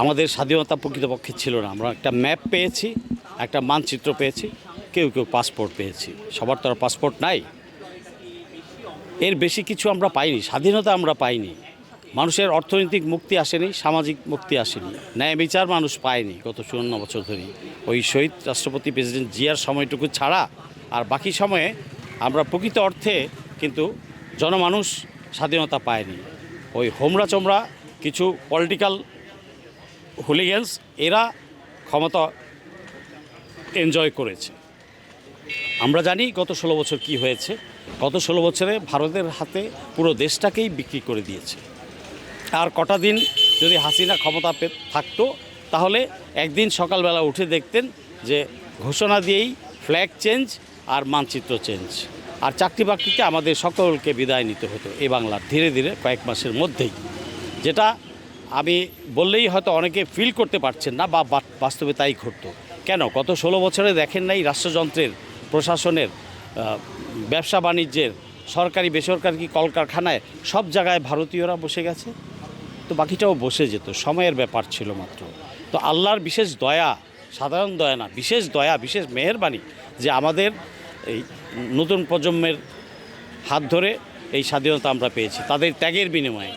আমাদের স্বাধীনতা প্রকৃতপক্ষে ছিল না। আমরা একটা ম্যাপ পেয়েছি, একটা মানচিত্র পেয়েছি, কেউ কেউ পাসপোর্ট পেয়েছি। সবার তো আর পাসপোর্ট নাই। এর বেশি কিছু আমরা পাইনি, স্বাধীনতা আমরা পাইনি। মানুষের অর্থনৈতিক মুক্তি আসেনি, সামাজিক মুক্তি আসেনি, ন্যায় বিচার মানুষ পায়নি গত 54 বছর ধরে। ওই শহীদ রাষ্ট্রপতি প্রেসিডেন্ট জিয়ার সময়টুকু ছাড়া আর বাকি সময়ে আমরা প্রকৃত অর্থে কিন্তু জনমানুষ স্বাধীনতা পায়নি। ওই হোমরা চোমরা কিছু পলিটিক্যাল হুলিগ্যান্স এরা ক্ষমতা এনজয় করেছে। আমরা জানি গত 16 বছর কি হয়েছে। গত 16 বছরে ভারতের হাতে পুরো দেশটাকেই বিক্রি করে দিয়েছে। আর কটা দিন যদি হাসিনা ক্ষমতা থাকতো, তাহলে একদিন সকালবেলা উঠে দেখতেন যে ঘোষণা দিয়েই ফ্ল্যাগ চেঞ্জ আর মানচিত্র চেঞ্জ, আর চাকরি বাকরিতে আমাদের সকলকে বিদায় নিতে হতো এই বাংলার ধীরে ধীরে কয়েক মাসের মধ্যেই। যেটা আমি বললেই হয়তো অনেকে ফিল করতে পারছেন না, বা বাস্তবে তাই ঘটতো। কেন গত 16 বছরে দেখেন নাই রাষ্ট্রযন্ত্রের, প্রশাসনের, ব্যবসা বাণিজ্যের, সরকারি বেসরকারি কলকারখানায় সব জায়গায় ভারতীয়রা বসে গেছে? তো বাকিটাও বসে যেত, সময়ের ব্যাপার ছিল মাত্র। তো আল্লাহর বিশেষ দয়া, সাধারণ দয়া না, বিশেষ দয়া, বিশেষ মেহেরবানি যে আমাদের এই নতুন প্রজন্মের হাত ধরে এই স্বাধীনতা আমরা পেয়েছি তাদের ত্যাগের বিনিময়ে।